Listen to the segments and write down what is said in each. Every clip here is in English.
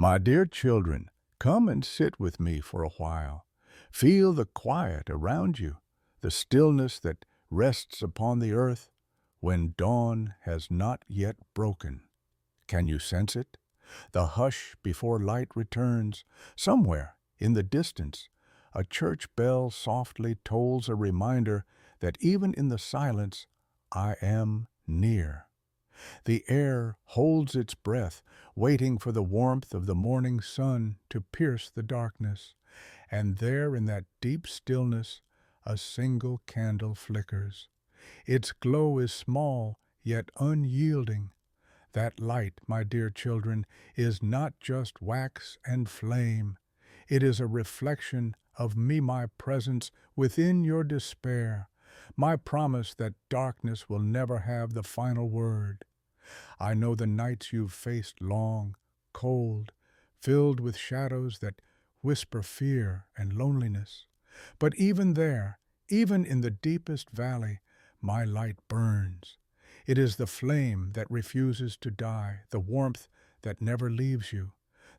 My dear children, come and sit with me for a while. Feel the quiet around you, the stillness that rests upon the earth when dawn has not yet broken. Can you sense it? The hush before light returns. Somewhere in the distance, a church bell softly tolls a reminder that even in the silence, I am near. The air holds its breath, waiting for the warmth of the morning sun to pierce the darkness. And there in that deep stillness, a single candle flickers. Its glow is small, yet unyielding. That light, my dear children, is not just wax and flame. It is a reflection of me, my presence within your despair, my promise that darkness will never have the final word. I know the nights you've faced long, cold, filled with shadows that whisper fear and loneliness. But even there, even in the deepest valley, my light burns. It is the flame that refuses to die, the warmth that never leaves you,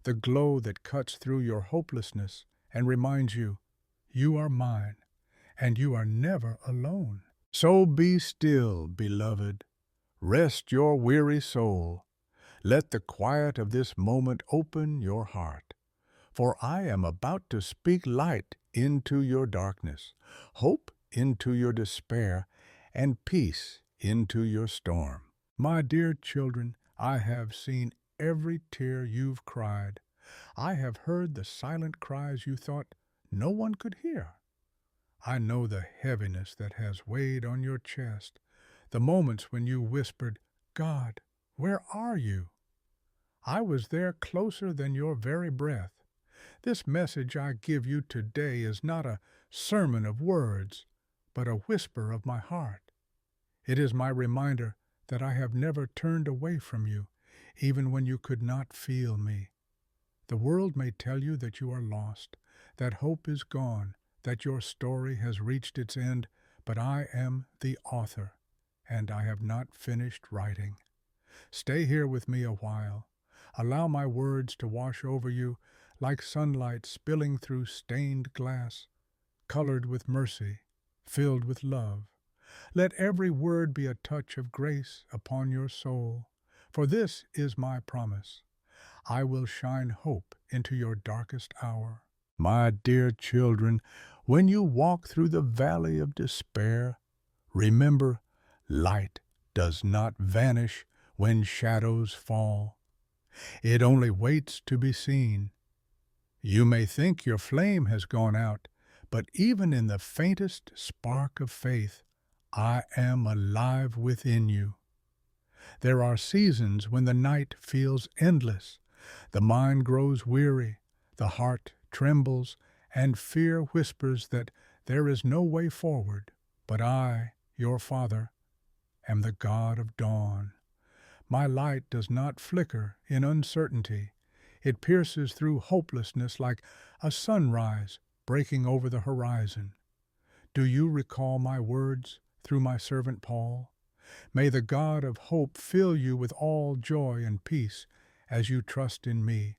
the glow that cuts through your hopelessness and reminds you, you are mine, and you are never alone. So be still, beloved. Rest your weary soul. Let the quiet of this moment open your heart. For I am about to speak light into your darkness, hope into your despair, and peace into your storm. My dear children, I have seen every tear you've cried. I have heard the silent cries you thought no one could hear. I know the heaviness that has weighed on your chest, the moments when you whispered, God, where are you? I was there closer than your very breath. This message I give you today is not a sermon of words, but a whisper of my heart. It is my reminder that I have never turned away from you, even when you could not feel me. The world may tell you that you are lost, that hope is gone, that your story has reached its end, but I am the author, and I have not finished writing. Stay here with me a while. Allow my words to wash over you like sunlight spilling through stained glass, colored with mercy, filled with love. Let every word be a touch of grace upon your soul, for this is my promise. I will shine hope into your darkest hour. My dear children, when you walk through the valley of despair, remember, light does not vanish when shadows fall. It only waits to be seen. You may think your flame has gone out, but even in the faintest spark of faith, I am alive within you. There are seasons when the night feels endless, the mind grows weary, the heart trembles, and fear whispers that there is no way forward. But I, your Father, am the God of dawn. My light does not flicker in uncertainty. It pierces through hopelessness like a sunrise breaking over the horizon. Do you recall my words through my servant Paul? May the God of hope fill you with all joy and peace as you trust in me,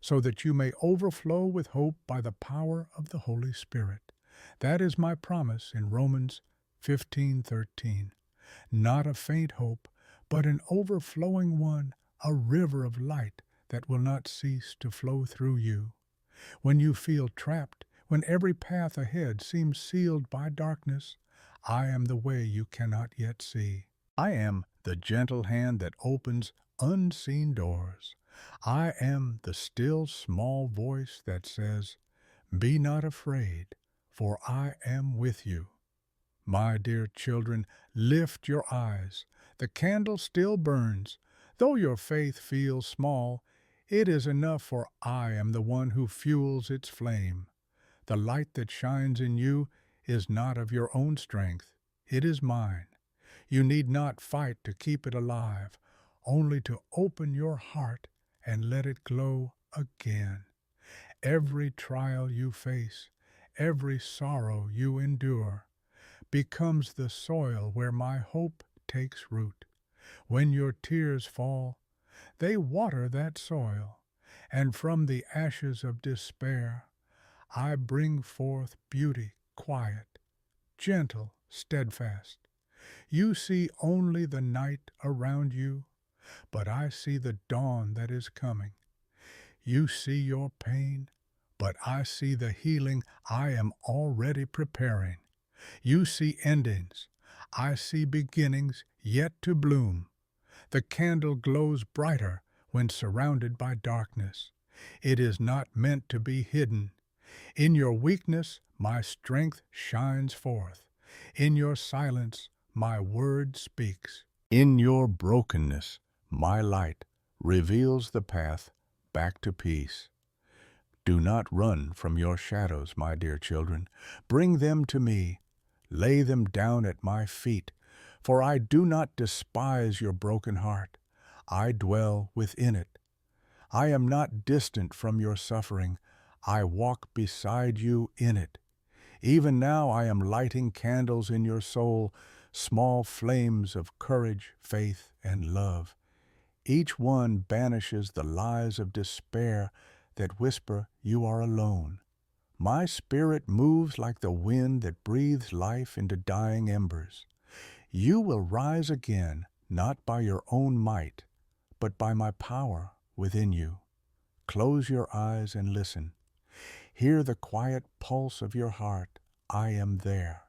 so that you may overflow with hope by the power of the Holy Spirit. That is my promise in Romans 15:13. Not a faint hope, but an overflowing one, a river of light that will not cease to flow through you. When you feel trapped, when every path ahead seems sealed by darkness, I am the way you cannot yet see. I am the gentle hand that opens unseen doors. I am the still small voice that says, be not afraid, for I am with you. My dear children, lift your eyes. The candle still burns. Though your faith feels small, it is enough, for I am the one who fuels its flame. The light that shines in you is not of your own strength. It is mine. You need not fight to keep it alive, only to open your heart and let it glow again. Every trial you face, every sorrow you endure, becomes the soil where my hope takes root. When your tears fall, they water that soil, and from the ashes of despair I bring forth beauty quiet, gentle, steadfast. You see only the night around you, but I see the dawn that is coming. You see your pain, but I see the healing I am already preparing. You see endings, I see beginnings yet to bloom. The candle glows brighter when surrounded by darkness. It is not meant to be hidden. In your weakness, my strength shines forth. In your silence, my word speaks. In your brokenness, my light reveals the path back to peace. Do not run from your shadows, my dear children. Bring them to me. Lay them down at my feet, for I do not despise your broken heart. I dwell within it. I am not distant from your suffering. I walk beside you in it. Even now I am lighting candles in your soul, small flames of courage, faith, and love. Each one banishes the lies of despair that whisper you are alone. My spirit moves like the wind that breathes life into dying embers. You will rise again, not by your own might, but by my power within you. Close your eyes and listen. Hear the quiet pulse of your heart. I am there.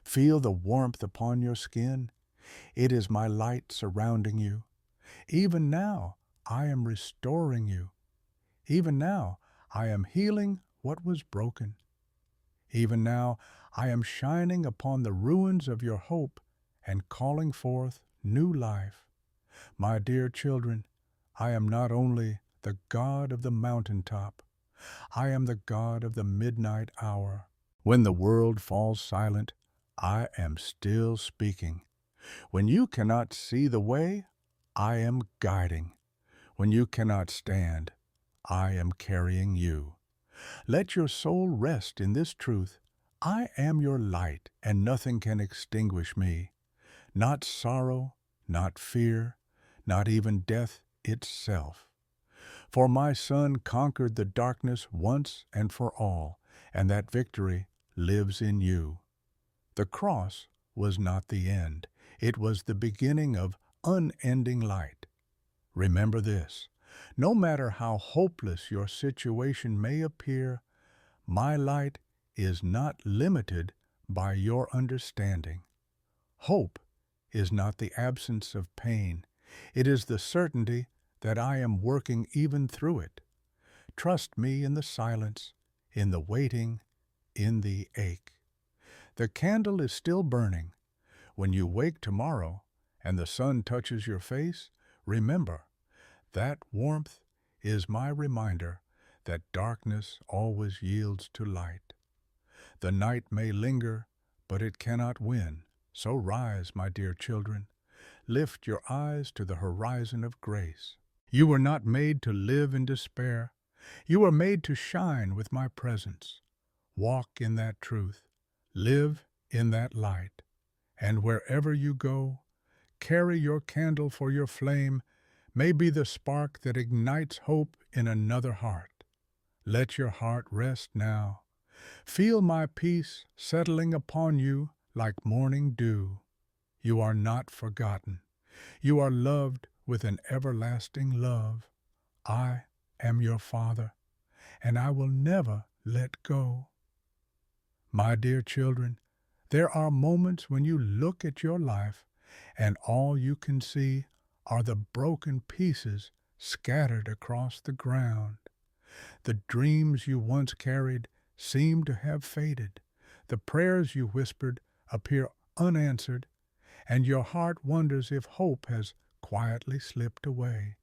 Feel the warmth upon your skin. It is my light surrounding you. Even now, I am restoring you. Even now, I am healing what was broken. Even now, I am shining upon the ruins of your hope and calling forth new life. My dear children, I am not only the God of the mountaintop, I am the God of the midnight hour. When the world falls silent, I am still speaking. When you cannot see the way, I am guiding. When you cannot stand, I am carrying you. Let your soul rest in this truth. I am your light, and nothing can extinguish me. Not sorrow, not fear, not even death itself. For my Son conquered the darkness once and for all, and that victory lives in you. The cross was not the end. It was the beginning of unending light. Remember this. No matter how hopeless your situation may appear, my light is not limited by your understanding. Hope is not the absence of pain. It is the certainty that I am working even through it. Trust me in the silence, in the waiting, in the ache. The candle is still burning. When you wake tomorrow and the sun touches your face, remember, that warmth is my reminder that darkness always yields to light. The night may linger, but it cannot win. So rise, my dear children. Lift your eyes to the horizon of grace. You were not made to live in despair. You were made to shine with my presence. Walk in that truth. Live in that light. And wherever you go, carry your candle, for your flame may be the spark that ignites hope in another heart. Let your heart rest now. Feel my peace settling upon you like morning dew. You are not forgotten. You are loved with an everlasting love. I am your Father, and I will never let go. My dear children, there are moments when you look at your life and all you can see are the broken pieces scattered across the ground. The dreams you once carried seem to have faded. The prayers you whispered appear unanswered, and your heart wonders if hope has quietly slipped away.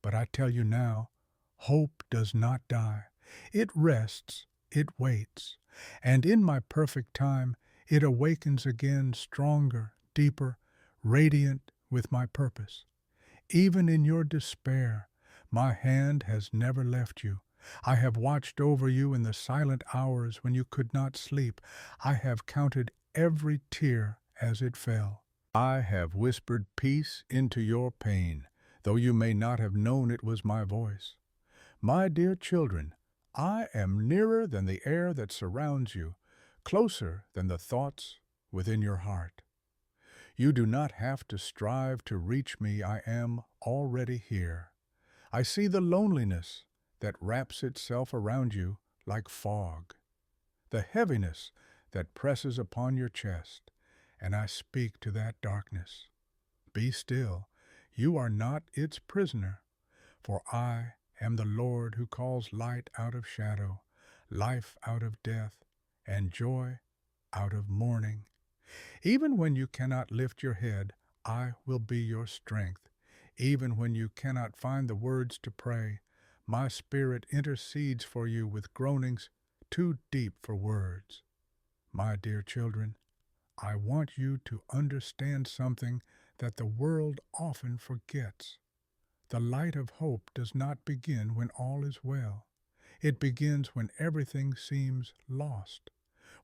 But I tell you now, hope does not die. It rests, it waits, and in my perfect time, it awakens again stronger, deeper, radiant with my purpose. Even in your despair, my hand has never left you. I have watched over you in the silent hours when you could not sleep. I have counted every tear as it fell. I have whispered peace into your pain, though you may not have known it was my voice. My dear children, I am nearer than the air that surrounds you, closer than the thoughts within your heart. You do not have to strive to reach me. I am already here. I see the loneliness that wraps itself around you like fog, the heaviness that presses upon your chest, and I speak to that darkness. Be still. You are not its prisoner, for I am the Lord who calls light out of shadow, life out of death, and joy out of mourning. Even when you cannot lift your head, I will be your strength. Even when you cannot find the words to pray, my spirit intercedes for you with groanings too deep for words. My dear children, I want you to understand something that the world often forgets. The light of hope does not begin when all is well. It begins when everything seems lost.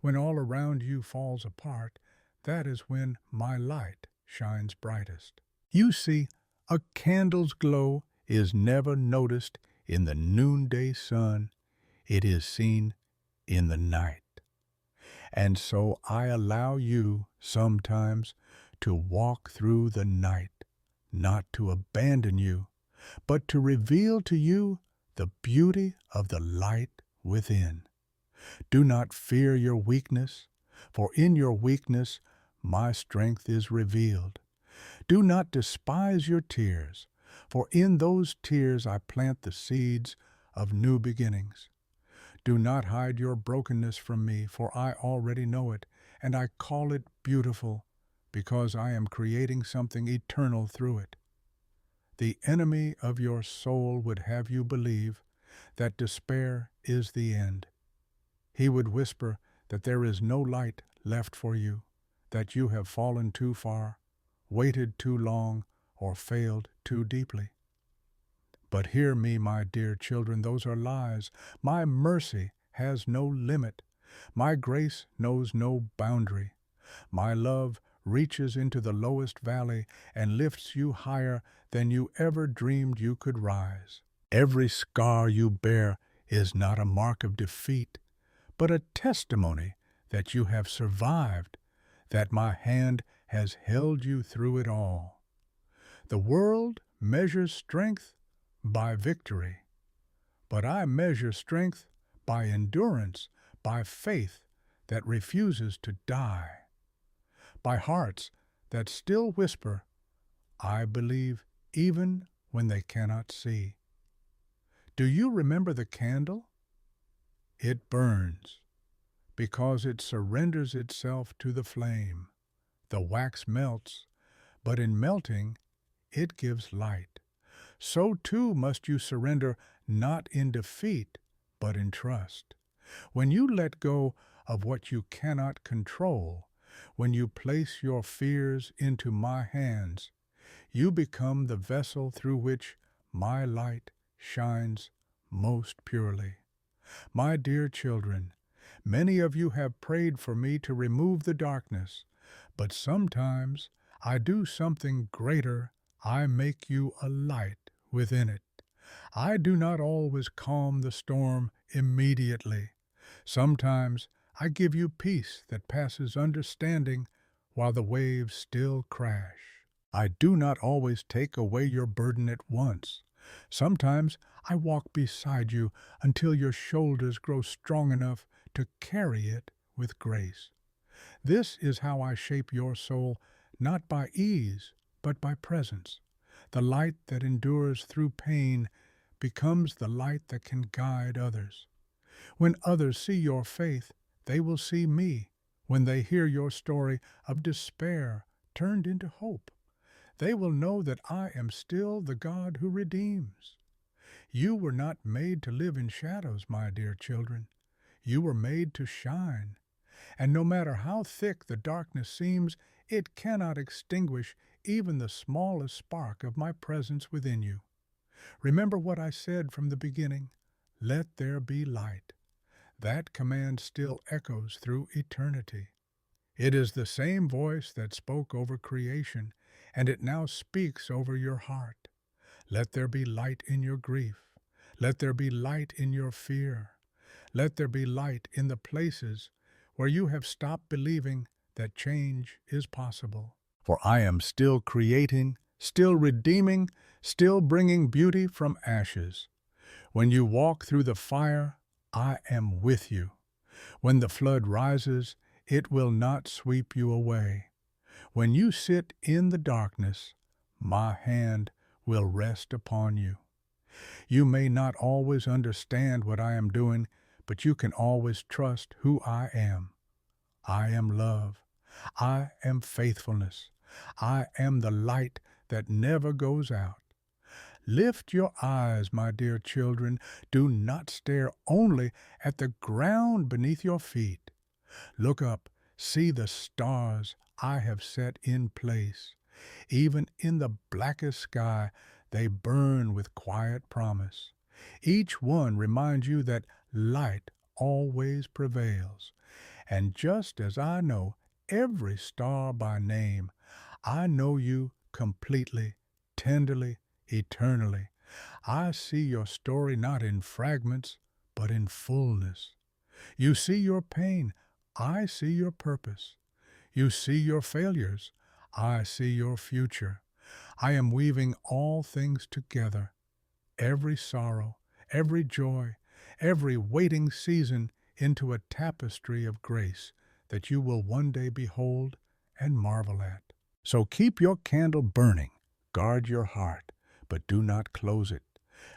When all around you falls apart, that is when my light shines brightest. You see, a candle's glow is never noticed in the noonday sun. It is seen in the night. And so I allow you sometimes to walk through the night, not to abandon you, but to reveal to you the beauty of the light within. Do not fear your weakness, for in your weakness my strength is revealed. Do not despise your tears, for in those tears I plant the seeds of new beginnings. Do not hide your brokenness from me, for I already know it, and I call it beautiful, because I am creating something eternal through it. The enemy of your soul would have you believe that despair is the end. He would whisper that there is no light left for you, that you have fallen too far, waited too long, or failed too deeply. But hear me, my dear children, those are lies. My mercy has no limit. My grace knows no boundary. My love reaches into the lowest valley and lifts you higher than you ever dreamed you could rise. Every scar you bear is not a mark of defeat, but a testimony that you have survived, that my hand has held you through it all. The world measures strength by victory, but I measure strength by endurance, by faith that refuses to die, by hearts that still whisper, I believe even when they cannot see. Do you remember the candle? It burns because it surrenders itself to the flame. The wax melts, but in melting, it gives light. So too must you surrender, not in defeat, but in trust. When you let go of what you cannot control, when you place your fears into my hands, you become the vessel through which my light shines most purely. My dear children, many of you have prayed for me to remove the darkness, but sometimes I do something greater. I make you a light within it. I do not always calm the storm immediately. Sometimes I give you peace that passes understanding while the waves still crash. I do not always take away your burden at once. Sometimes I walk beside you until your shoulders grow strong enough to carry it with grace. This is how I shape your soul, not by ease, but by presence. The light that endures through pain becomes the light that can guide others. When others see your faith, they will see me. When they hear your story of despair turned into hope, they will know that I am still the God who redeems. You were not made to live in shadows, my dear children. You were made to shine. And no matter how thick the darkness seems, it cannot extinguish even the smallest spark of my presence within you. Remember what I said from the beginning. Let there be light. That command still echoes through eternity. It is the same voice that spoke over creation, and it now speaks over your heart. Let there be light in your grief. Let there be light in your fear. Let there be light in the places where you have stopped believing that change is possible. For I am still creating, still redeeming, still bringing beauty from ashes. When you walk through the fire, I am with you. When the flood rises, it will not sweep you away. When you sit in the darkness, my hand will rest upon you. You may not always understand what I am doing, but you can always trust who I am. I am love. I am faithfulness. I am the light that never goes out. Lift your eyes, my dear children. Do not stare only at the ground beneath your feet. Look up, see the stars I have set in place. Even in the blackest sky, they burn with quiet promise. Each one reminds you that light always prevails. And just as I know every star by name, I know you completely, tenderly, eternally. I see your story not in fragments, but in fullness. You see your pain, I see your purpose. You see your failures, I see your future. I am weaving all things together, every sorrow, every joy, every waiting season into a tapestry of grace that you will one day behold and marvel at. So keep your candle burning, guard your heart, but do not close it.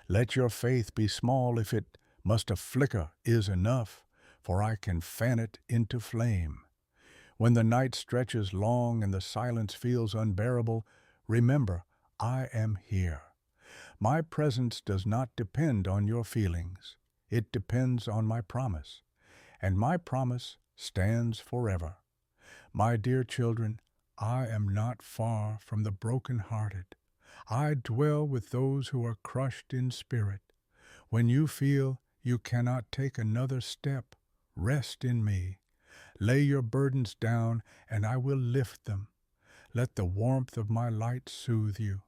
Let your faith be small if it must a flicker is enough, for I can fan it into flame. When the night stretches long and the silence feels unbearable, remember, I am here. My presence does not depend on your feelings. It depends on my promise, and my promise stands forever. My dear children, I am not far from the broken-hearted. I dwell with those who are crushed in spirit. When you feel you cannot take another step, rest in me. Lay your burdens down, and I will lift them. Let the warmth of my light soothe you.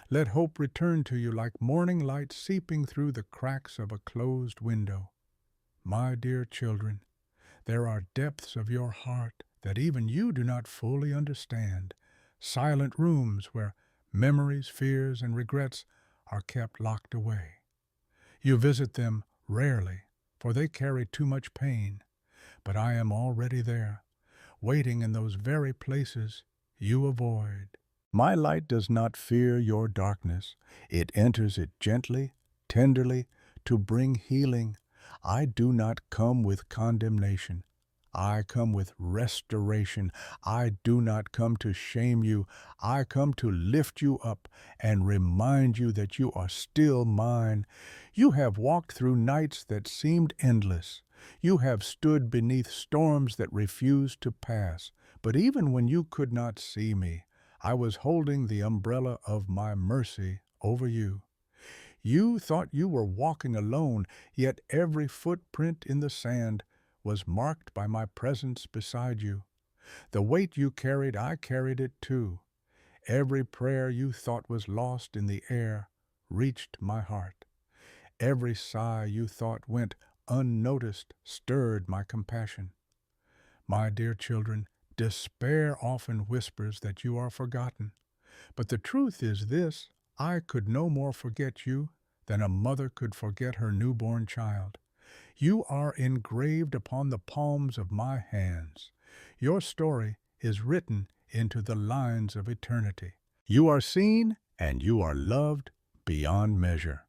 Let hope return to you like morning light seeping through the cracks of a closed window. My dear children, there are depths of your heart that even you do not fully understand, silent rooms where memories, fears, and regrets are kept locked away. You visit them rarely, for they carry too much pain, but I am already there, waiting in those very places you avoid. My light does not fear your darkness. It enters it gently, tenderly, to bring healing. I do not come with condemnation. I come with restoration. I do not come to shame you. I come to lift you up and remind you that you are still mine. You have walked through nights that seemed endless. You have stood beneath storms that refused to pass. But even when you could not see me, I was holding the umbrella of my mercy over you. You thought you were walking alone, yet every footprint in the sand was marked by my presence beside you. The weight you carried, I carried it too. Every prayer you thought was lost in the air reached my heart. Every sigh you thought went unnoticed stirred my compassion. My dear children, despair often whispers that you are forgotten. But the truth is this: I could no more forget you than a mother could forget her newborn child. You are engraved upon the palms of my hands. Your story is written into the lines of eternity. You are seen and you are loved beyond measure.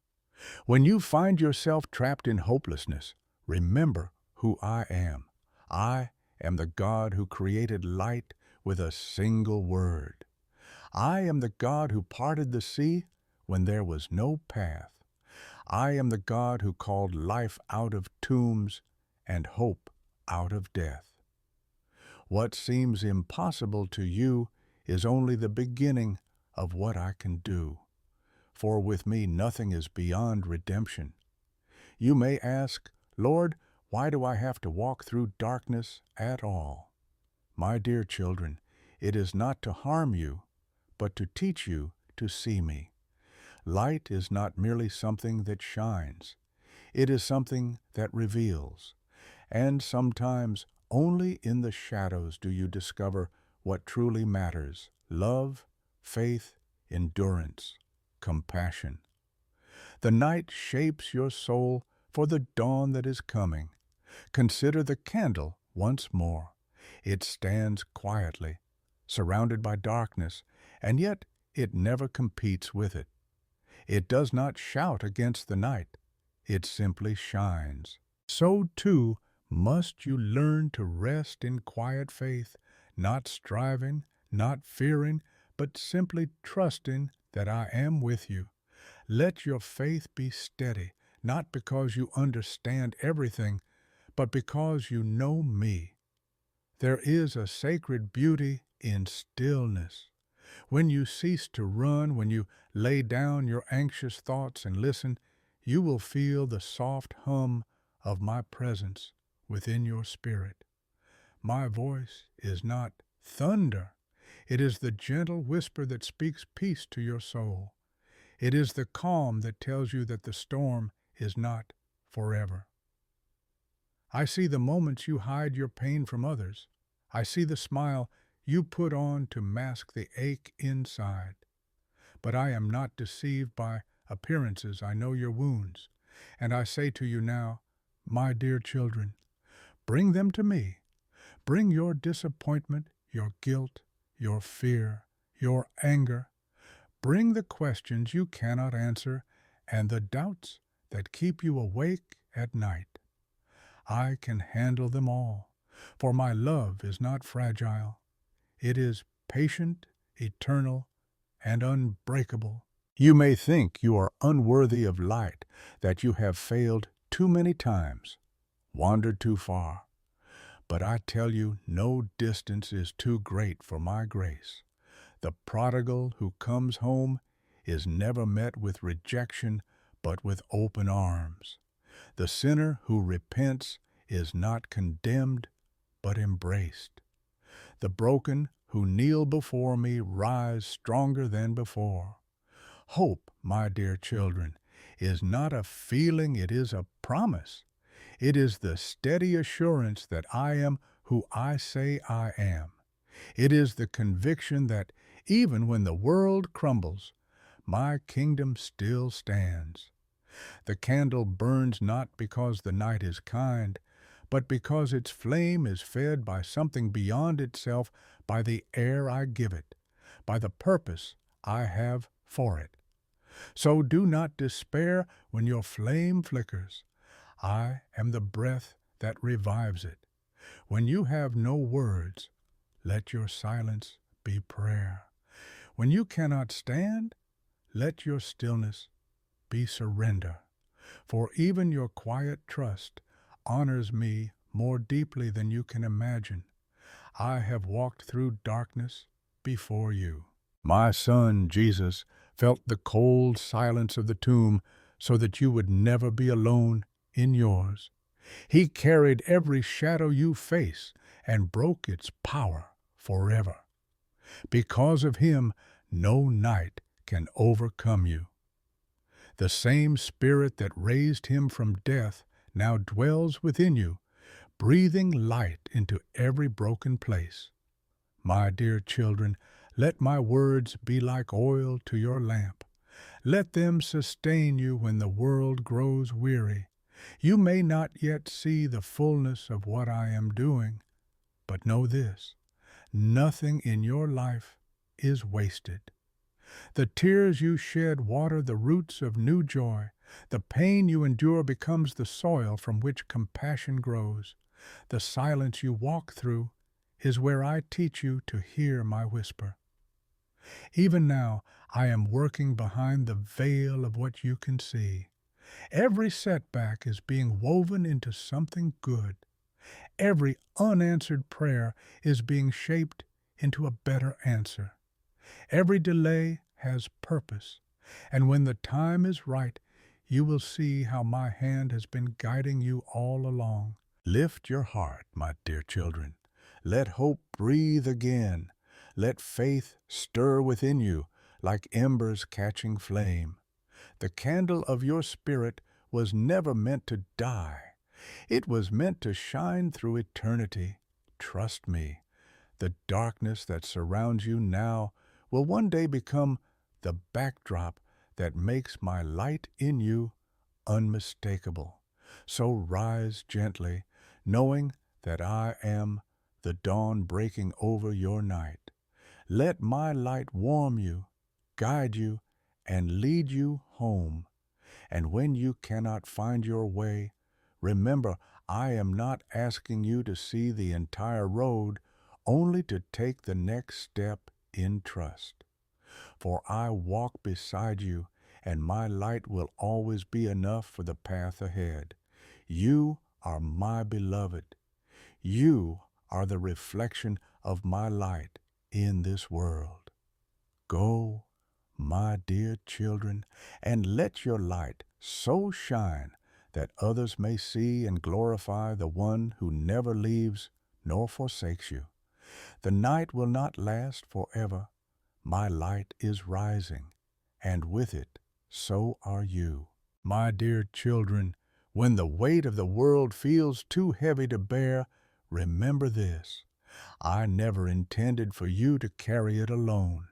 When you find yourself trapped in hopelessness, remember who I am. I am the God who created light with a single word. I am the God who parted the sea when there was no path. I am the God who called life out of tombs and hope out of death. What seems impossible to you is only the beginning of what I can do. For with me nothing is beyond redemption. You may ask, Lord, why do I have to walk through darkness at all? My dear children, it is not to harm you, but to teach you to see me. Light is not merely something that shines. It is something that reveals. And sometimes only in the shadows do you discover what truly matters: love, faith, endurance, compassion. The night shapes your soul for the dawn that is coming. Consider the candle once more. It stands quietly, surrounded by darkness, and yet it never competes with it. It does not shout against the night. It simply shines. So too must you learn to rest in quiet faith, not striving, not fearing, but simply trusting that I am with you. Let your faith be steady, not because you understand everything, but because you know me. There is a sacred beauty in stillness. When you cease to run, when you lay down your anxious thoughts and listen, you will feel the soft hum of my presence within your spirit. My voice is not thunder. It is the gentle whisper that speaks peace to your soul. It is the calm that tells you that the storm is not forever. I see the moments you hide your pain from others. I see the smile you put on to mask the ache inside. But I am not deceived by appearances. I know your wounds. And I say to you now, my dear children, bring them to me. Bring your disappointment, your guilt, your fear, your anger. Bring the questions you cannot answer and the doubts that keep you awake at night. I can handle them all, for my love is not fragile. It is patient, eternal, and unbreakable. You may think you are unworthy of light, that you have failed too many times, wandered too far. But I tell you, no distance is too great for my grace. The prodigal who comes home is never met with rejection, but with open arms. The sinner who repents is not condemned, but embraced. The broken who kneel before me rise stronger than before. Hope, my dear children, is not a feeling, it is a promise. It is the steady assurance that I am who I say I am. It is the conviction that even when the world crumbles, my kingdom still stands. The candle burns not because the night is kind, but because its flame is fed by something beyond itself, by the air I give it, by the purpose I have for it. So do not despair when your flame flickers. I am the breath that revives it. When you have no words, let your silence be prayer. When you cannot stand, let your stillness be surrender. For even your quiet trust honors me more deeply than you can imagine. I have walked through darkness before you. My son, Jesus, felt the cold silence of the tomb so that you would never be alone in yours. He carried every shadow you face and broke its power forever. Because of him, no night can overcome you. The same Spirit that raised him from death now dwells within you, breathing light into every broken place. My dear children, let my words be like oil to your lamp. Let them sustain you when the world grows weary. You may not yet see the fullness of what I am doing, but know this: nothing in your life is wasted. The tears you shed water the roots of new joy. The pain you endure becomes the soil from which compassion grows. The silence you walk through is where I teach you to hear my whisper. Even now, I am working behind the veil of what you can see. Every setback is being woven into something good. Every unanswered prayer is being shaped into a better answer. Every delay has purpose, and when the time is right, you will see how my hand has been guiding you all along. Lift your heart, my dear children. Let hope breathe again. Let faith stir within you like embers catching flame. The candle of your spirit was never meant to die. It was meant to shine through eternity. Trust me, the darkness that surrounds you now will one day become the backdrop that makes my light in you unmistakable. So rise gently, knowing that I am the dawn breaking over your night. Let my light warm you, guide you, and lead you home. And when you cannot find your way, remember I am not asking you to see the entire road, only to take the next step in trust. For I walk beside you, and my light will always be enough for the path ahead. You are my beloved. You are the reflection of my light in this world. Go, my dear children, and let your light so shine that others may see and glorify the one who never leaves nor forsakes you. The night will not last forever. My light is rising, and with it, so are you. My dear children, when the weight of the world feels too heavy to bear, remember this: I never intended for you to carry it alone.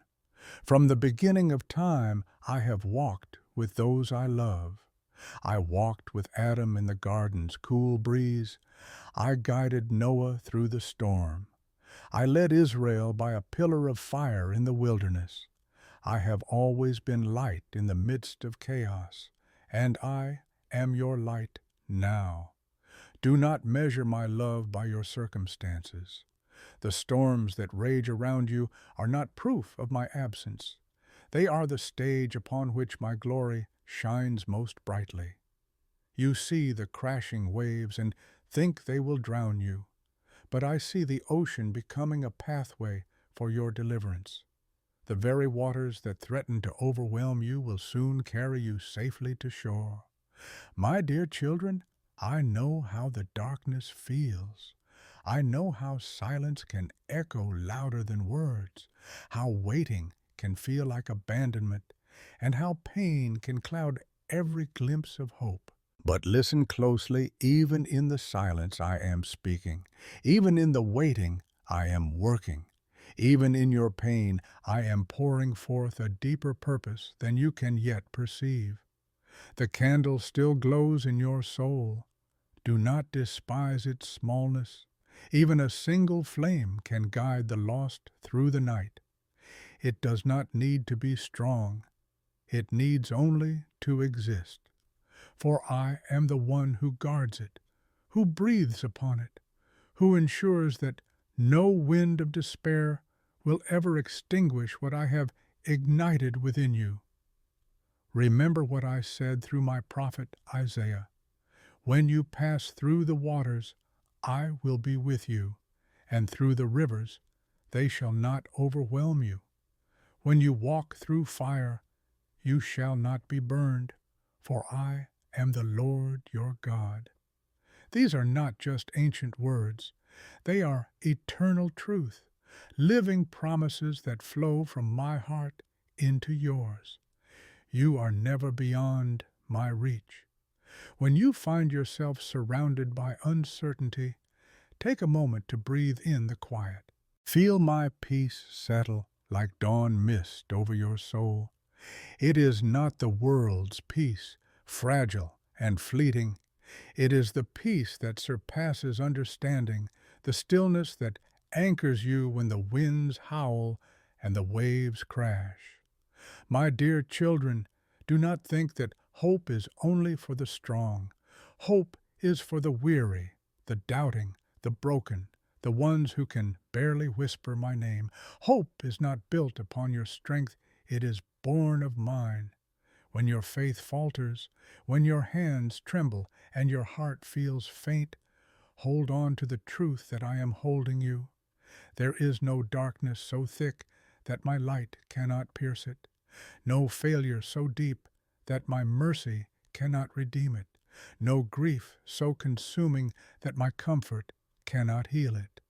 From the beginning of time, I have walked with those I love. I walked with Adam in the garden's cool breeze. I guided Noah through the storm. I led Israel by a pillar of fire in the wilderness. I have always been light in the midst of chaos, and I am your light now. Do not measure my love by your circumstances. The storms that rage around you are not proof of my absence. They are the stage upon which my glory shines most brightly. You see the crashing waves and think they will drown you, but I see the ocean becoming a pathway for your deliverance. The very waters that threaten to overwhelm you will soon carry you safely to shore. My dear children, I know how the darkness feels. I know how silence can echo louder than words, how waiting can feel like abandonment, and how pain can cloud every glimpse of hope. But listen closely, even in the silence I am speaking, even in the waiting I am working, even in your pain I am pouring forth a deeper purpose than you can yet perceive. The candle still glows in your soul. Do not despise its smallness. Even a single flame can guide the lost through the night. It does not need to be strong. It needs only to exist. For I am the one who guards it, who breathes upon it, who ensures that no wind of despair will ever extinguish what I have ignited within you. Remember what I said through my prophet Isaiah. When you pass through the waters, I will be with you, and through the rivers, they shall not overwhelm you. When you walk through fire, you shall not be burned, for I am the Lord your God. These are not just ancient words. They are eternal truth, living promises that flow from my heart into yours. You are never beyond my reach. When you find yourself surrounded by uncertainty, take a moment to breathe in the quiet. Feel my peace settle like dawn mist over your soul. It is not the world's peace, fragile and fleeting. It is the peace that surpasses understanding, the stillness that anchors you when the winds howl and the waves crash. My dear children, do not think that hope is only for the strong. Hope is for the weary, the doubting, the broken, the ones who can barely whisper my name. Hope is not built upon your strength, it is born of mine. When your faith falters, when your hands tremble and your heart feels faint, hold on to the truth that I am holding you. There is no darkness so thick that my light cannot pierce it, no failure so deep that my mercy cannot redeem it, no grief so consuming that my comfort cannot heal it.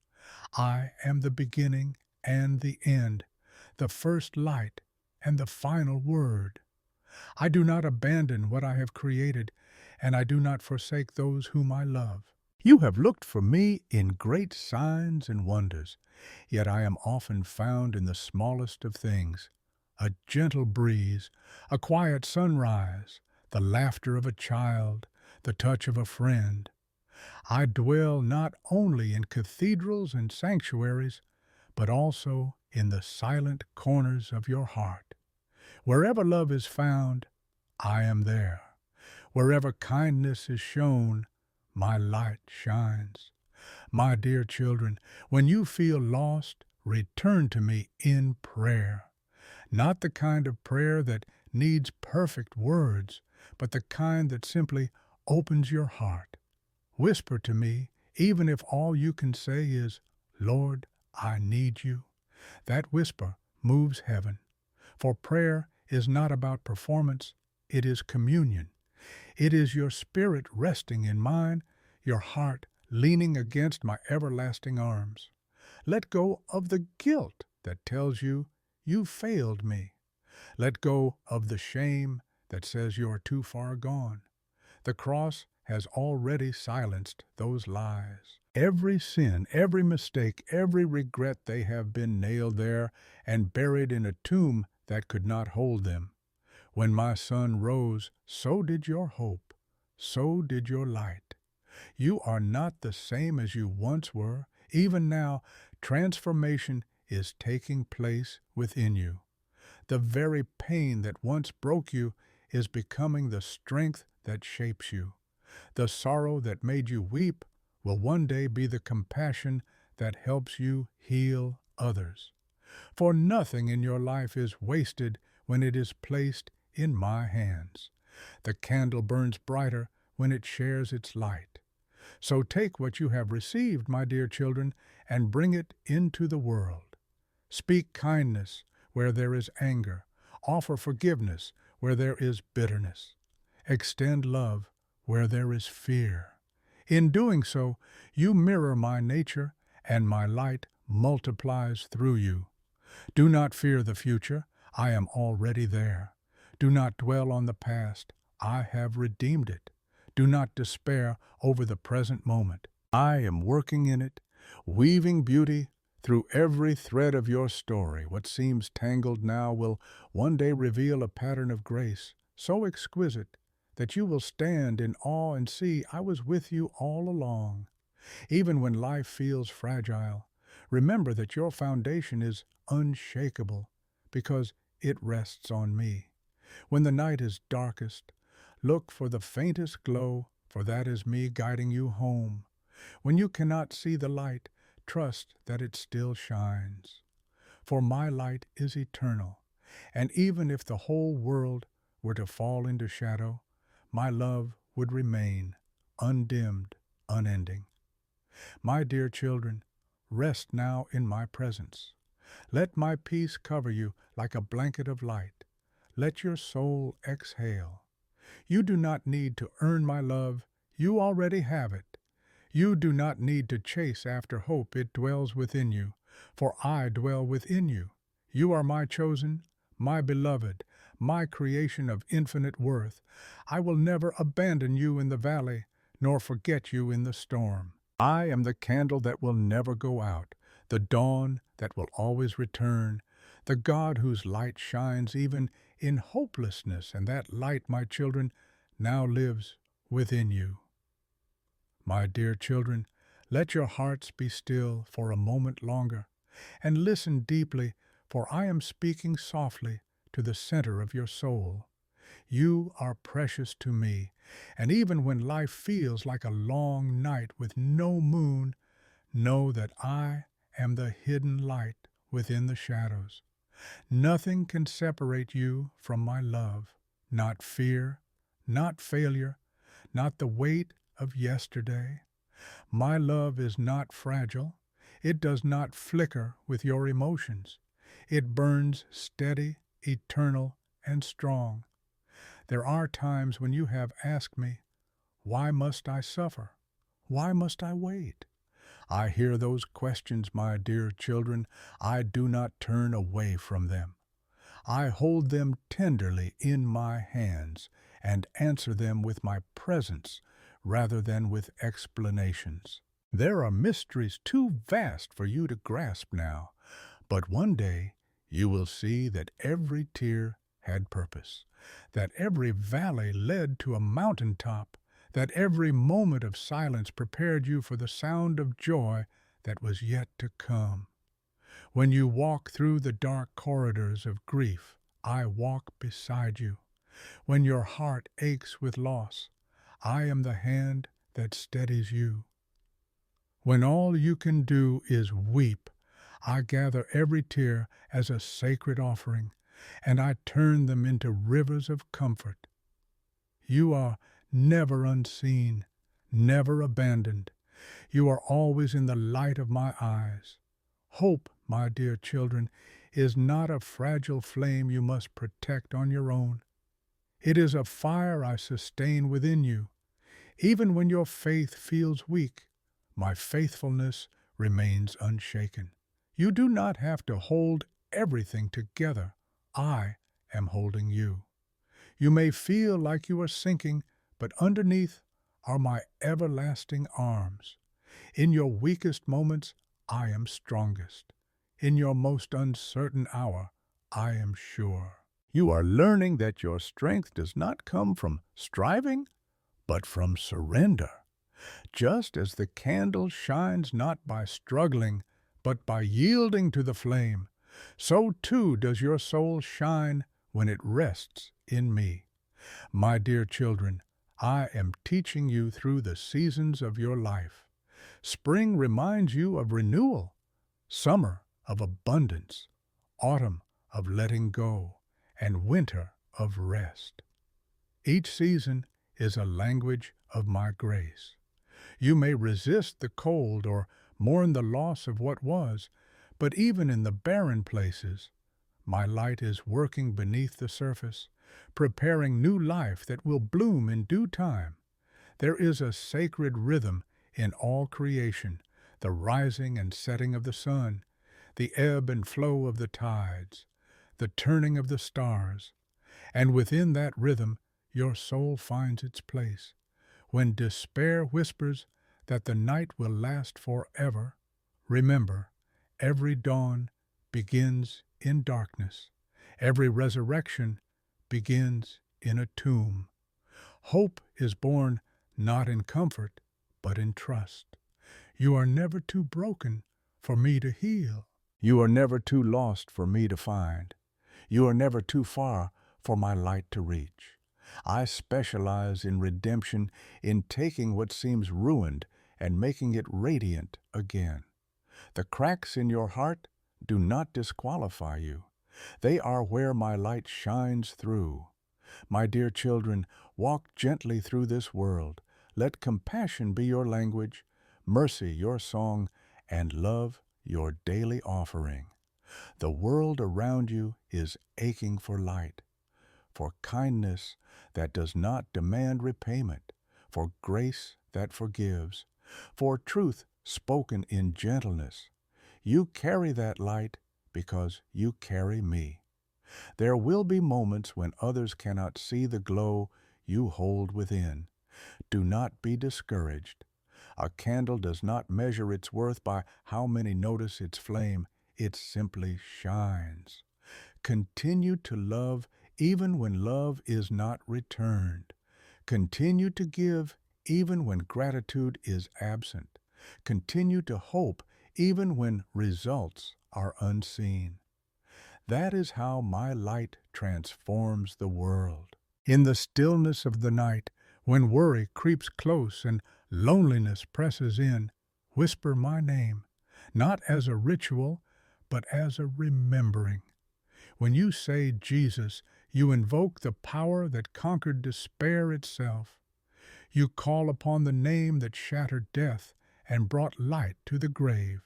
I am the beginning and the end, the first light and the final word. I do not abandon what I have created, and I do not forsake those whom I love. You have looked for me in great signs and wonders, yet I am often found in the smallest of things. A gentle breeze, a quiet sunrise, the laughter of a child, the touch of a friend. I dwell not only in cathedrals and sanctuaries, but also in the silent corners of your heart. Wherever love is found, I am there. Wherever kindness is shown, my light shines. My dear children, when you feel lost, return to me in prayer. Not the kind of prayer that needs perfect words, but the kind that simply opens your heart. Whisper to me, even if all you can say is, Lord, I need you. That whisper moves heaven. For prayer is not about performance, it is communion. It is your spirit resting in mine, your heart leaning against my everlasting arms. Let go of the guilt that tells you you failed me. Let go of the shame that says you are too far gone. The cross has already silenced those lies. Every sin, every mistake, every regret, they have been nailed there and buried in a tomb that could not hold them. When my sun rose, so did your hope, so did your light. You are not the same as you once were. Even now, transformation is taking place within you. The very pain that once broke you is becoming the strength that shapes you. The sorrow that made you weep will one day be the compassion that helps you heal others. For nothing in your life is wasted when it is placed in my hands. The candle burns brighter when it shares its light. So take what you have received, my dear children, and bring it into the world. Speak kindness where there is anger. Offer forgiveness where there is bitterness. Extend love where there is fear. In doing so, you mirror my nature, and my light multiplies through you. Do not fear the future. I am already there. Do not dwell on the past. I have redeemed it. Do not despair over the present moment. I am working in it, weaving beauty through every thread of your story. What seems tangled now will one day reveal a pattern of grace so exquisite that you will stand in awe and see I was with you all along. Even when life feels fragile, remember that your foundation is unshakable because it rests on me. When the night is darkest, look for the faintest glow, for that is me guiding you home. When you cannot see the light, trust that it still shines. For my light is eternal, and even if the whole world were to fall into shadow, my love would remain undimmed, unending. My dear children, rest now in my presence. Let my peace cover you like a blanket of light. Let your soul exhale. You do not need to earn my love. You already have it. You do not need to chase after hope. It dwells within you, for I dwell within you. You are my chosen, my beloved, my creation of infinite worth. I will never abandon you in the valley, nor forget you in the storm. I am the candle that will never go out, the dawn that will always return, the God whose light shines even in hopelessness, and that light, my children, now lives within you. My dear children, let your hearts be still for a moment longer, and listen deeply, for I am speaking softly to the center of your soul. You are precious to me, and even when life feels like a long night with no moon, know that I am the hidden light within the shadows. Nothing can separate you from my love, not fear, not failure, not the weight of yesterday. My love is not fragile. It does not flicker with your emotions. It burns steady, eternal, and strong. There are times when you have asked me, why must I suffer? Why must I wait? I hear those questions, my dear children. I do not turn away from them. I hold them tenderly in my hands and answer them with my presence rather than with explanations. There are mysteries too vast for you to grasp now, but one day you will see that every tear had purpose, that every valley led to a mountaintop, that every moment of silence prepared you for the sound of joy that was yet to come. When you walk through the dark corridors of grief, I walk beside you. When your heart aches with loss, I am the hand that steadies you. When all you can do is weep, I gather every tear as a sacred offering, and I turn them into rivers of comfort. You are never unseen, never abandoned. You are always in the light of my eyes. Hope, my dear children, is not a fragile flame you must protect on your own. It is a fire I sustain within you. Even when your faith feels weak, my faithfulness remains unshaken. You do not have to hold everything together. I am holding you. You may feel like you are sinking, but underneath are my everlasting arms. In your weakest moments, I am strongest. In your most uncertain hour, I am sure. You are learning that your strength does not come from striving, but from surrender. Just as the candle shines not by struggling, but by yielding to the flame, so too does your soul shine when it rests in me. My dear children, I am teaching you through the seasons of your life. Spring reminds you of renewal, summer of abundance, autumn of letting go, and winter of rest. Each season is a language of my grace. You may resist the cold or mourn the loss of what was, but even in the barren places, my light is working beneath the surface, preparing new life that will bloom in due time. There is a sacred rhythm in all creation, the rising and setting of the sun, the ebb and flow of the tides, the turning of the stars, and within that rhythm your soul finds its place. When despair whispers that the night will last forever, remember, every dawn begins in darkness. Every resurrection begins in a tomb. Hope is born not in comfort, but in trust. You are never too broken for me to heal. You are never too lost for me to find. You are never too far for my light to reach. I specialize in redemption, in taking what seems ruined and making it radiant again. The cracks in your heart do not disqualify you. They are where my light shines through. My dear children, walk gently through this world. Let compassion be your language, mercy your song, and love your daily offering. The world around you is aching for light, for kindness that does not demand repayment, for grace that forgives, for truth spoken in gentleness. You carry that light because you carry me. There will be moments when others cannot see the glow you hold within. Do not be discouraged. A candle does not measure its worth by how many notice its flame. It simply shines. Continue to love even when love is not returned. Continue to give even when gratitude is absent. Continue to hope even when results are unseen. That is how my light transforms the world. In the stillness of the night, when worry creeps close and loneliness presses in, whisper my name, not as a ritual, but as a remembering. When you say Jesus, you invoke the power that conquered despair itself. You call upon the name that shattered death and brought light to the grave.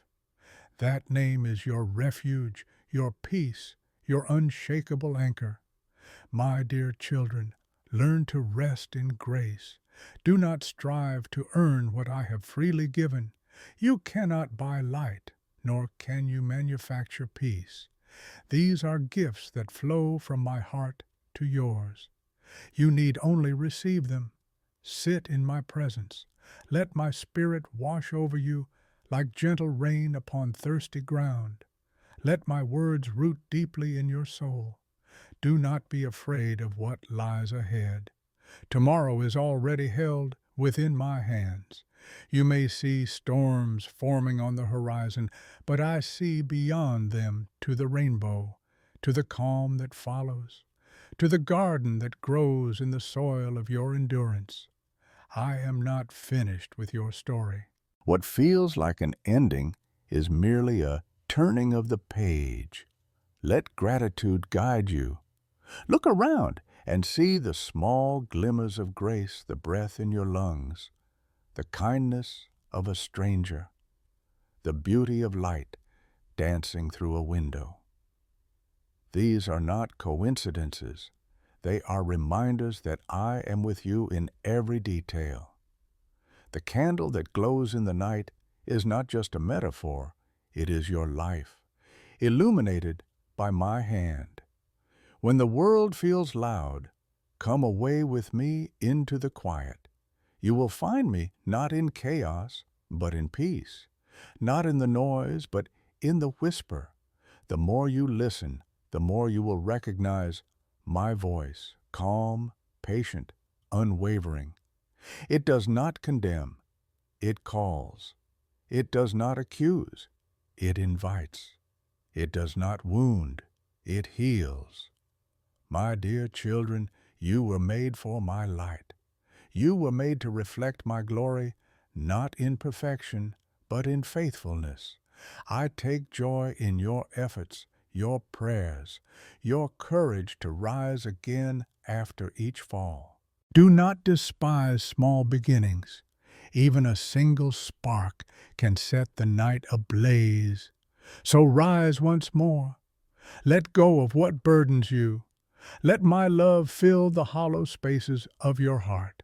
That name is your refuge, your peace, your unshakable anchor. My dear children, learn to rest in grace. Do not strive to earn what I have freely given. You cannot buy light, nor can you manufacture peace. These are gifts that flow from my heart to yours. You need only receive them. Sit in my presence. Let my spirit wash over you like gentle rain upon thirsty ground. Let my words root deeply in your soul. Do not be afraid of what lies ahead. Tomorrow is already held within my hands. You may see storms forming on the horizon, but I see beyond them to the rainbow, to the calm that follows, to the garden that grows in the soil of your endurance. I am not finished with your story. What feels like an ending is merely a turning of the page. Let gratitude guide you. Look around and see the small glimmers of grace, the breath in your lungs, the kindness of a stranger, the beauty of light dancing through a window. These are not coincidences. They are reminders that I am with you in every detail. The candle that glows in the night is not just a metaphor, it is your life, illuminated by my hand. When the world feels loud, come away with me into the quiet. You will find me not in chaos, but in peace, not in the noise, but in the whisper. The more you listen, the more you will recognize my voice, calm, patient, unwavering. It does not condemn, it calls. It does not accuse, it invites. It does not wound, it heals. My dear children, you were made for my light. You were made to reflect my glory, not in perfection, but in faithfulness. I take joy in your efforts, your prayers, your courage to rise again after each fall. Do not despise small beginnings. Even a single spark can set the night ablaze. So rise once more. Let go of what burdens you. Let my love fill the hollow spaces of your heart.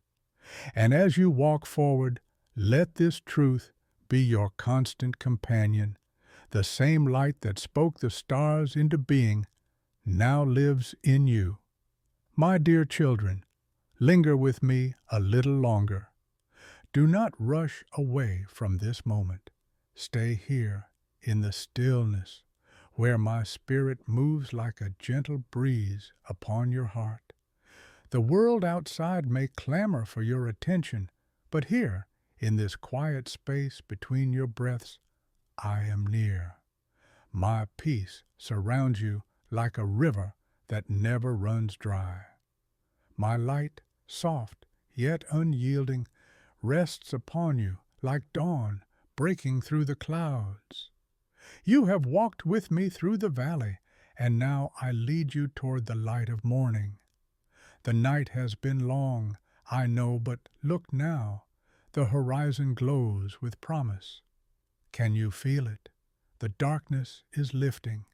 And as you walk forward, let this truth be your constant companion. The same light that spoke the stars into being now lives in you. My dear children, linger with me a little longer. Do not rush away from this moment. Stay here in the stillness where my spirit moves like a gentle breeze upon your heart. The world outside may clamor for your attention, but here, in this quiet space between your breaths, I am near. My peace surrounds you like a river that never runs dry. My light, soft yet unyielding, rests upon you like dawn breaking through the clouds. You have walked with me through the valley, and now I lead you toward the light of morning. The night has been long, I know, but look now. The horizon glows with promise. Can you feel it? The darkness is lifting.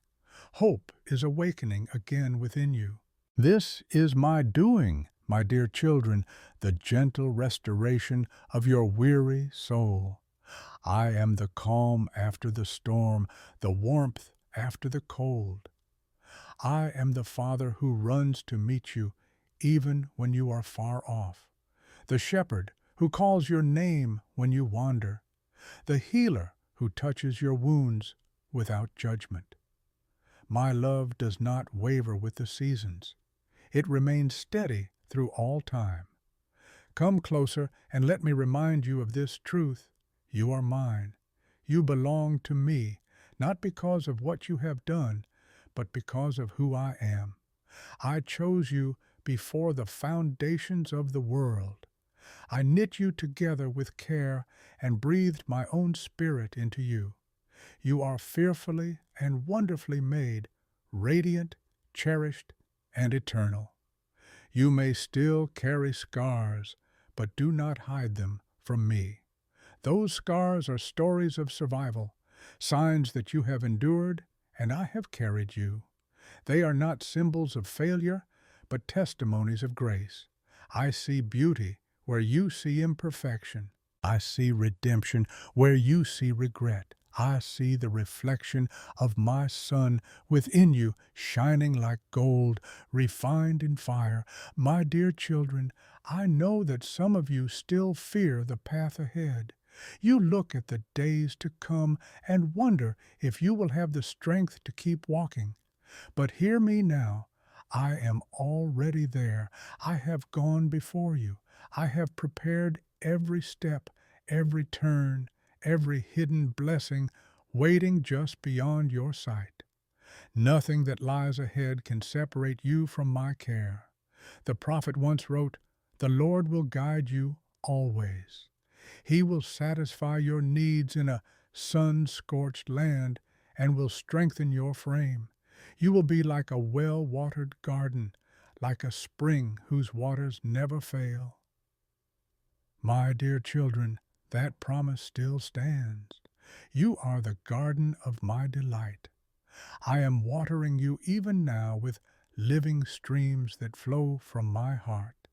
Hope is awakening again within you. This is my doing, my dear children, the gentle restoration of your weary soul. I am the calm after the storm, the warmth after the cold. I am the Father who runs to meet you even when you are far off, the shepherd who calls your name when you wander, the healer who touches your wounds without judgment. My love does not waver with the seasons. It remains steady through all time. Come closer and let me remind you of this truth. You are mine. You belong to me, not because of what you have done, but because of who I am. I chose you before the foundations of the world. I knit you together with care and breathed my own spirit into you. You are fearfully and wonderfully made, radiant, cherished, and eternal. You may still carry scars, but do not hide them from me. Those scars are stories of survival, signs that you have endured, and I have carried you. They are not symbols of failure, but testimonies of grace. I see beauty where you see imperfection. I see redemption where you see regret. I see the reflection of my Son within you, shining like gold, refined in fire. My dear children, I know that some of you still fear the path ahead. You look at the days to come and wonder if you will have the strength to keep walking. But hear me now. I am already there. I have gone before you. I have prepared every step, every turn, every hidden blessing waiting just beyond your sight. Nothing that lies ahead can separate you from my care. The prophet once wrote, "The Lord will guide you always. He will satisfy your needs in a sun-scorched land and will strengthen your frame. You will be like a well-watered garden, like a spring whose waters never fail." My dear children, that promise still stands. You are the garden of my delight. I am watering you even now with living streams that flow from my heart.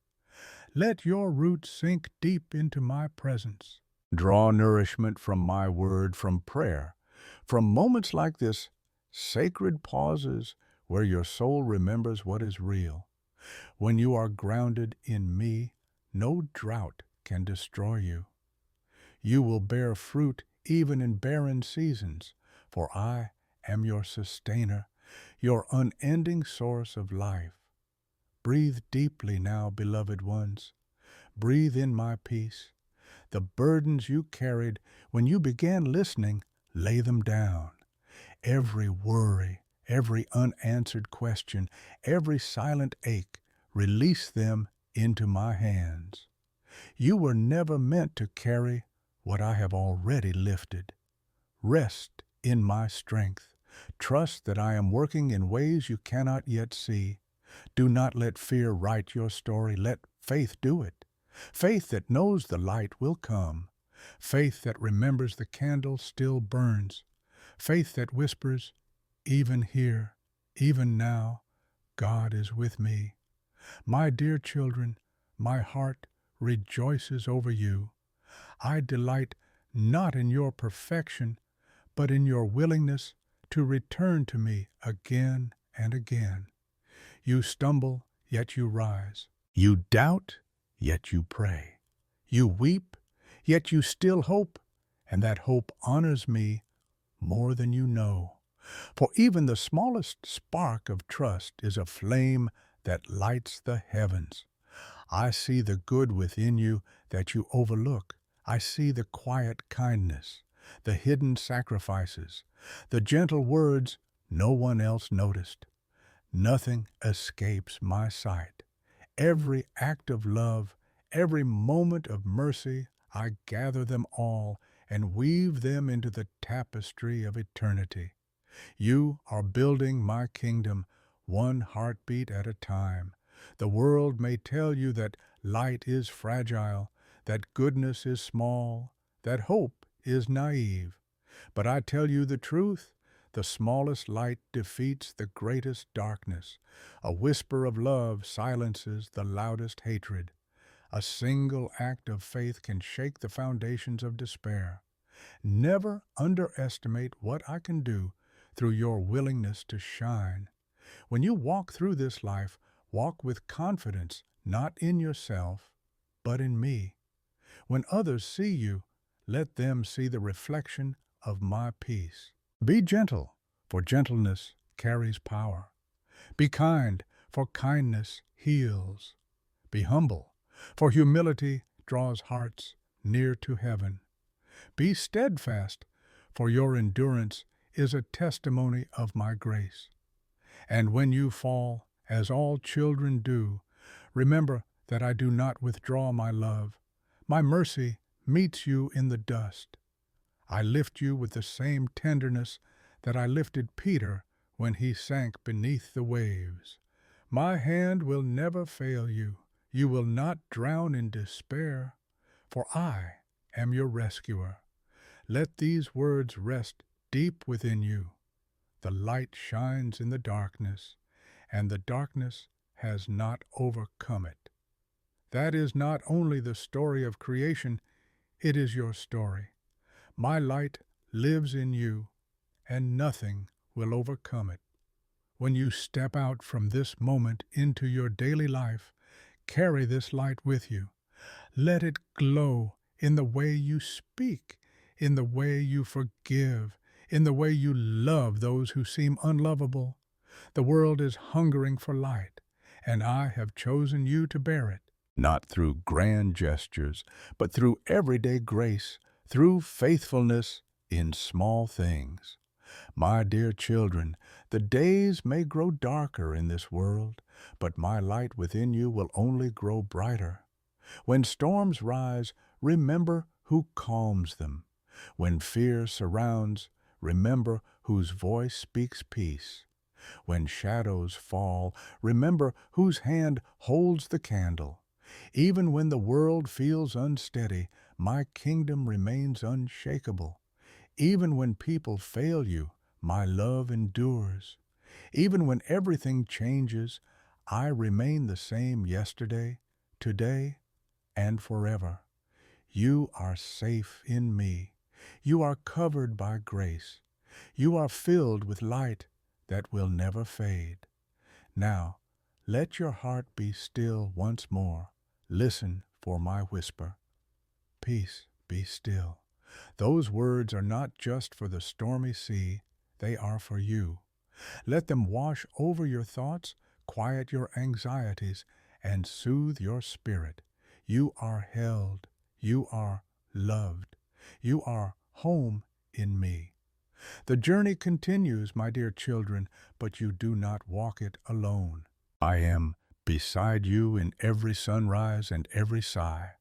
Let your roots sink deep into my presence. Draw nourishment from my word, from prayer, from moments like this, sacred pauses where your soul remembers what is real. When you are grounded in me, no drought can destroy you. You will bear fruit even in barren seasons, for I am your sustainer, your unending source of life. Breathe deeply now, beloved ones. Breathe in my peace. The burdens you carried when you began listening, lay them down. Every worry, every unanswered question, every silent ache, release them into my hands. You were never meant to carry what I have already lifted. Rest in my strength. Trust that I am working in ways you cannot yet see. Do not let fear write your story. Let faith do it. Faith that knows the light will come. Faith that remembers the candle still burns. Faith that whispers, even here, even now, God is with me. My dear children, my heart rejoices over you. I delight not in your perfection, but in your willingness to return to me again and again. You stumble, yet you rise. You doubt, yet you pray. You weep, yet you still hope, and that hope honors me more than you know. For even the smallest spark of trust is a flame that lights the heavens. I see the good within you that you overlook. I see the quiet kindness, the hidden sacrifices, the gentle words no one else noticed. Nothing escapes my sight. Every act of love, every moment of mercy, I gather them all and weave them into the tapestry of eternity. You are building my kingdom, one heartbeat at a time. The world may tell you that light is fragile, that goodness is small, that hope is naive. But I tell you the truth, the smallest light defeats the greatest darkness. A whisper of love silences the loudest hatred. A single act of faith can shake the foundations of despair. Never underestimate what I can do through your willingness to shine. When you walk through this life, walk with confidence, not in yourself, but in me. When others see you, let them see the reflection of my peace. Be gentle, for gentleness carries power. Be kind, for kindness heals. Be humble, for humility draws hearts near to heaven. Be steadfast, for your endurance is a testimony of my grace. And when you fall, as all children do, remember that I do not withdraw my love. My mercy meets you in the dust. I lift you with the same tenderness that I lifted Peter when he sank beneath the waves. My hand will never fail you. You will not drown in despair, for I am your rescuer. Let these words rest deep within you. The light shines in the darkness, and the darkness has not overcome it. That is not only the story of creation, it is your story. My light lives in you, and nothing will overcome it. When you step out from this moment into your daily life, carry this light with you. Let it glow in the way you speak, in the way you forgive, in the way you love those who seem unlovable. The world is hungering for light, and I have chosen you to bear it. Not through grand gestures, but through everyday grace, through faithfulness in small things. My dear children, the days may grow darker in this world, but my light within you will only grow brighter. When storms rise, remember who calms them. When fear surrounds, remember whose voice speaks peace. When shadows fall, remember whose hand holds the candle. Even when the world feels unsteady, my kingdom remains unshakable. Even when people fail you, my love endures. Even when everything changes, I remain the same yesterday, today, and forever. You are safe in me. You are covered by grace. You are filled with light that will never fade. Now, let your heart be still once more. Listen for my whisper. Peace, be still. Those words are not just for the stormy sea, they are for you. Let them wash over your thoughts, quiet your anxieties, and soothe your spirit. You are held. You are loved. You are home in me. The journey continues, my dear children, but you do not walk it alone. I am beside you in every sunrise and every sigh.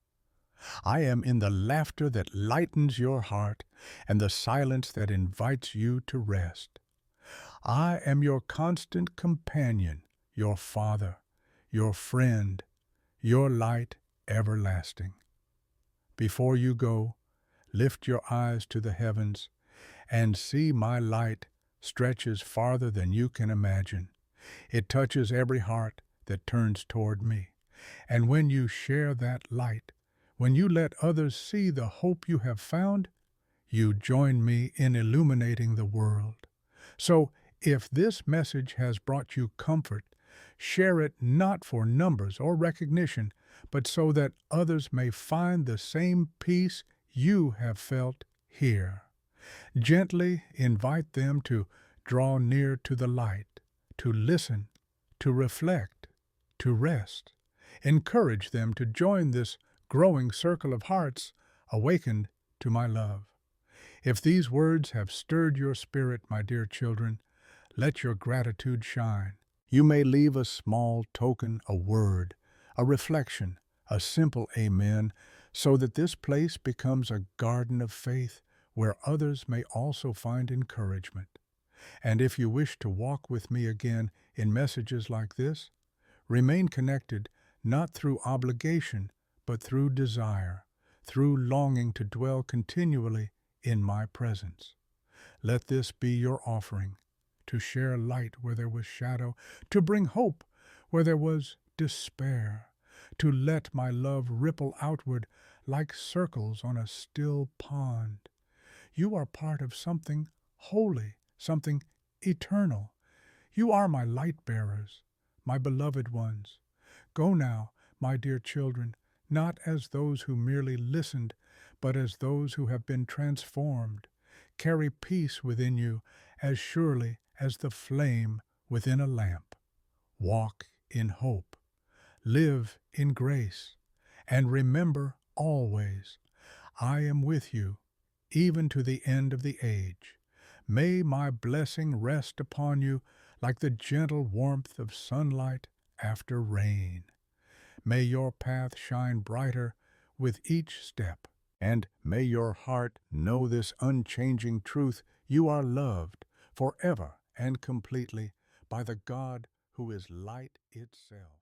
I am in the laughter that lightens your heart and the silence that invites you to rest. I am your constant companion, your father, your friend, your light everlasting. Before you go, lift your eyes to the heavens and see my light stretches farther than you can imagine. It touches every heart that turns toward me. And when you share that light, when you let others see the hope you have found, you join me in illuminating the world. So, if this message has brought you comfort, share it not for numbers or recognition, but so that others may find the same peace you have felt here. Gently invite them to draw near to the light, to listen, to reflect, to rest. Encourage them to join this growing circle of hearts awakened to my love. If these words have stirred your spirit, my dear children, let your gratitude shine. You may leave a small token, a word, a reflection, a simple amen, so that this place becomes a garden of faith where others may also find encouragement. And if you wish to walk with me again in messages like this, remain connected not through obligation, but through desire, through longing to dwell continually in my presence. Let this be your offering, to share light where there was shadow, to bring hope where there was despair, to let my love ripple outward like circles on a still pond. You are part of something holy, something eternal. You are my light bearers, my beloved ones. Go now, my dear children, not as those who merely listened, but as those who have been transformed. Carry peace within you as surely as the flame within a lamp. Walk in hope. Live in grace. And remember always, I am with you, even to the end of the age. May my blessing rest upon you like the gentle warmth of sunlight after rain. May your path shine brighter with each step, and may your heart know this unchanging truth: you are loved forever and completely by the God who is light itself.